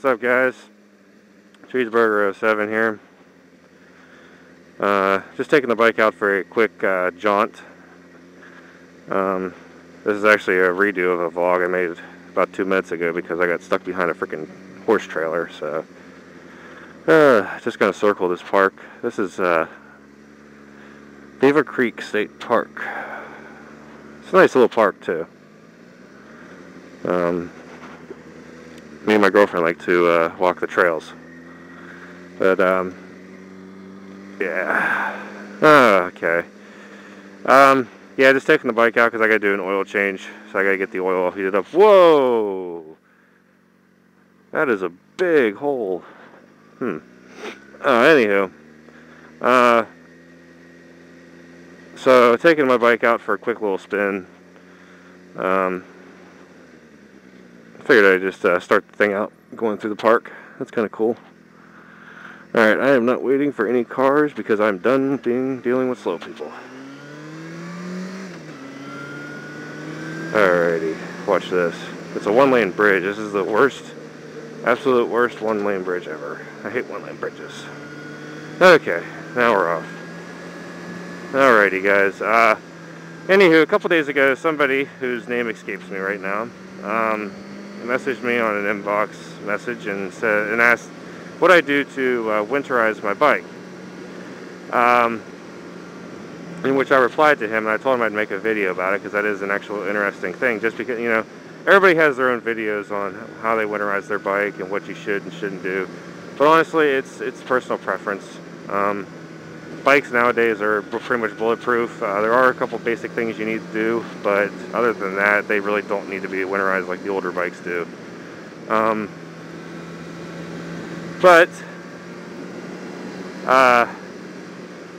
What's up, guys? Cheeseburger07 here. Just taking the bike out for a quick jaunt. This is actually a redo of a vlog I made about 2 minutes ago because I got stuck behind a freaking horse trailer. So, just gonna circle this park. This is Beaver Creek State Park. It's a nice little park too. Me and my girlfriend like to walk the trails. But, yeah. Okay. Yeah, just taking the bike out because I gotta do an oil change. So I gotta get the oil heated up. Whoa! That is a big hole. Anywho. So, taking my bike out for a quick little spin. I figured I'd just start the thing out going through the park. That's kind of cool. Alright, I am not waiting for any cars because I'm done dealing with slow people. Alrighty, watch this. It's a one-lane bridge. This is the worst, absolute worst one-lane bridge ever. I hate one-lane bridges. Okay, now we're off. Alrighty, guys. Anywho, a couple days ago, somebody whose name escapes me right now, messaged me on an inbox message and asked what I do to winterize my bike. In which I replied to him, and I told him I'd make a video about it because that is an actual interesting thing. Just because, everybody has their own videos on how they winterize their bike and what you should and shouldn't do. But honestly, it's personal preference. Bikes nowadays are pretty much bulletproof. There are a couple basic things you need to do, but other than that, they really don't need to be winterized like the older bikes do.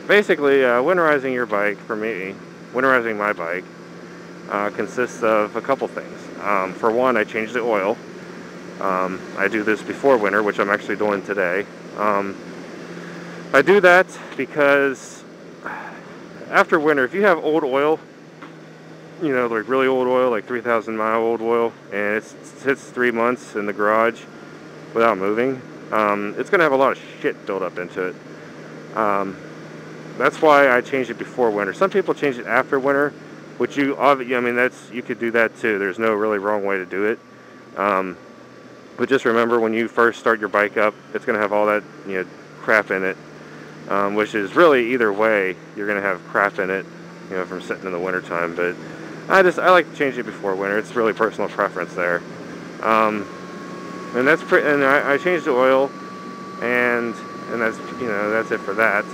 Basically, winterizing your bike, for me, winterizing my bike, consists of a couple things. For one, I change the oil. I do this before winter, which I'm actually doing today. I do that because after winter, if you have old oil, like really old oil, like 3,000 mile old oil, and it sits 3 months in the garage without moving, it's going to have a lot of shit built up into it. That's why I changed it before winter. Some people change it after winter, which you could do that too. There's no really wrong way to do it. But just remember, when you first start your bike up, it's going to have all that crap in it, which is really either way you're going to have crap in it, from sitting in the winter time. But I like to change it before winter. It's really personal preference there. And I changed the oil, and that's it for that.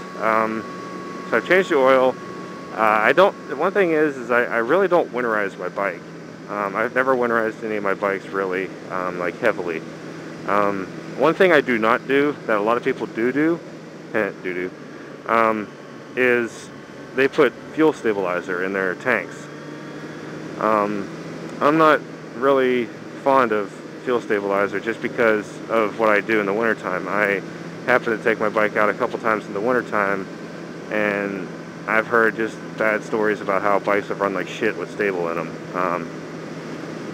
So I've changed the oil. One thing is I really don't winterize my bike. I've never winterized any of my bikes really, like heavily. One thing I do not do that a lot of people do, is they put fuel stabilizer in their tanks. I'm not really fond of fuel stabilizer just because of what I do in the wintertime. I happen to take my bike out a couple times in the wintertime, and I've heard just bad stories about how bikes have run like shit with stable in them.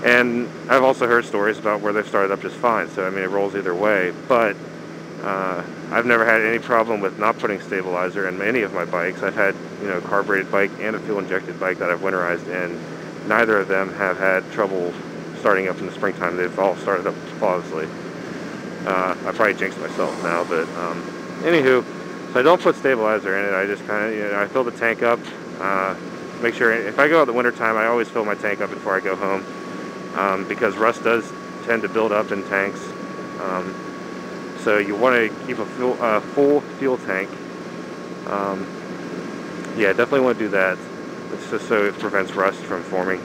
And I've also heard stories about where they've started up just fine, so it rolls either way. But I've never had any problem with not putting stabilizer in any of my bikes. I've had a carbureted bike and a fuel injected bike that I've winterized, and neither of them have had trouble starting up in the springtime. They've all started up flawlessly. I probably jinxed myself now, but anywho, so I don't put stabilizer in it. I just kind of, I fill the tank up. Make sure, if I go out in the wintertime, I always fill my tank up before I go home, because rust does tend to build up in tanks. So you want to keep a full fuel tank. Yeah, definitely want to do that. It's just so it prevents rust from forming.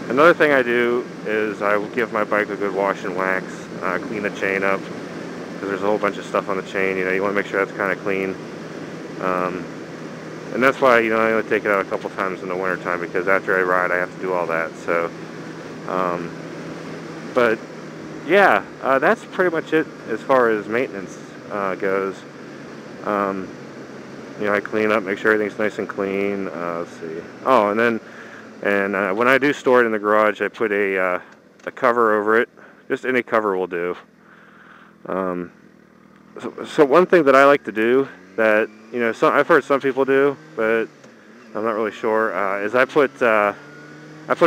Another thing I do is I will give my bike a good wash and wax, clean the chain up, because there's a whole bunch of stuff on the chain. You want to make sure that's kind of clean. And that's why I only take it out a couple times in the wintertime, because after I ride I have to do all that. So, but yeah, that's pretty much it as far as maintenance goes. I clean up, make sure everything's nice and clean. Let's see. Oh, and when I do store it in the garage, I put a cover over it just any cover will do. So one thing that I like to do that, you know, I've heard some people do, but I'm not really sure, is I put a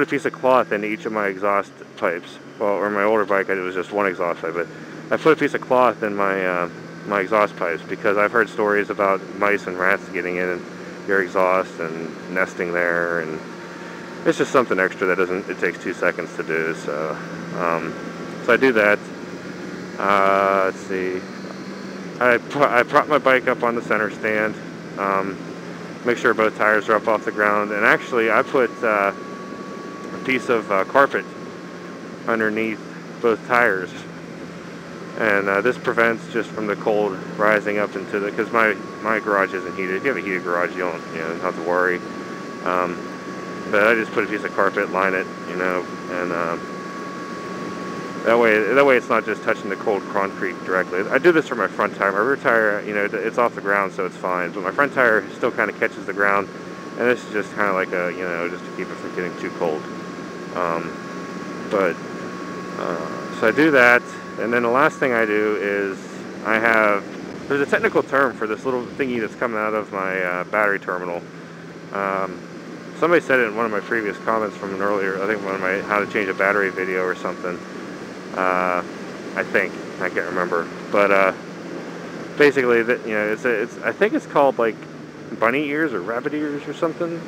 piece of cloth in each of my exhaust pipes. Well, or my older bike, it was just one exhaust pipe, but I put a piece of cloth in my my exhaust pipes because I've heard stories about mice and rats getting in your exhaust and nesting there, and it's just something extra that it takes 2 seconds to do. So, so I do that. Let's see. I prop my bike up on the center stand. Make sure both tires are up off the ground, and actually I put a piece of carpet underneath both tires, and this prevents just from the cold rising up into the, because my garage isn't heated. If you have a heated garage, you don't have to worry. But I just put a piece of carpet, line it, and that way it's not just touching the cold concrete directly. I do this for my front tire. My rear tire, it's off the ground, so it's fine. But my front tire still kind of catches the ground, and this is just kind of like a, just to keep it from getting too cold. So I do that, and then the last thing I do is there's a technical term for this little thingy that's coming out of my battery terminal. Somebody said it in one of my previous comments from an earlier, I think one of my how to change a battery video or something. I can't remember, but basically that I think it's called like bunny ears or rabbit ears or something.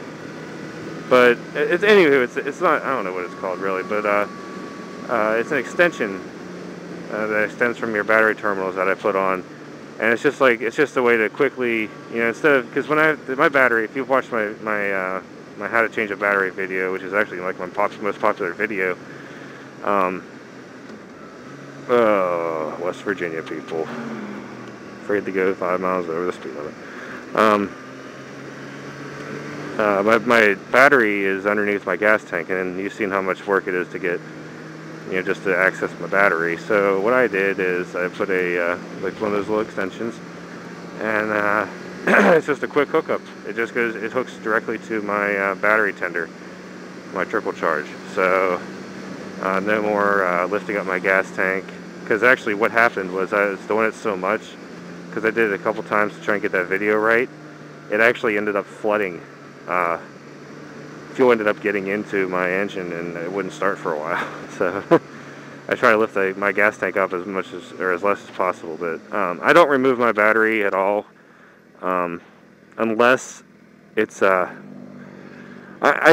But it's not, I don't know what it's called really, but it's an extension that extends from your battery terminals that I put on, and it's just a way to quickly, instead of, because my battery, if you've watched my how to change a battery video, which is actually like my most popular video, West Virginia people, afraid to go 5 miles over the speed limit. My battery is underneath my gas tank, and you've seen how much work it is to get, just to access my battery. So what I did is I put like one of those little extensions, and it's just a quick hookup. It hooks directly to my battery tender, my triple charge. So no more lifting up my gas tank. Because actually what happened was I was doing it so much, because I did it a couple times to try and get that video right, it actually ended up flooding. Fuel ended up getting into my engine, and it wouldn't start for a while. So I try to lift my gas tank up as much as less as possible. But I don't remove my battery at all, unless it's I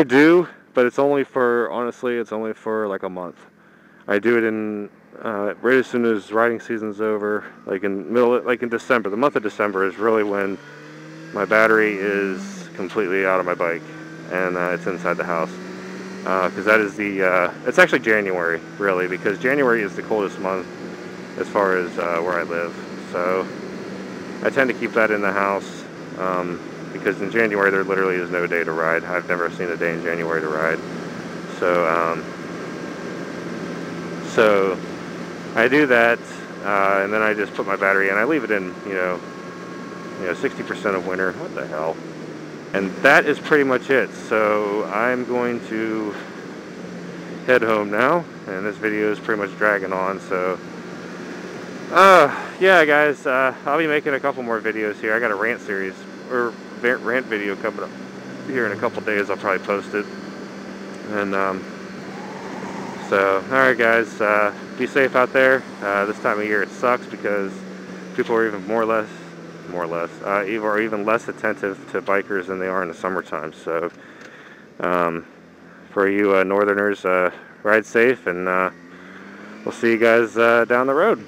do, but it's only for like a month. I do it in right as soon as riding season's over, like in December. The month of December is really when my battery is completely out of my bike, and it's inside the house. Because that is it's actually January, really, because January is the coldest month as far as where I live. So I tend to keep that in the house, because in January there literally is no day to ride. I've never seen a day in January to ride. So I do that, and then I just put my battery in. I leave it in, 60% of winter. What the hell? And that is pretty much it. So I'm going to head home now, and this video is pretty much dragging on. So yeah, guys, I'll be making a couple more videos here. I got a rant video coming up here in a couple days. I'll probably post it. And so alright, guys, be safe out there. This time of year it sucks because people are even even less attentive to bikers than they are in the summertime. So for you northerners, ride safe, and we'll see you guys down the road.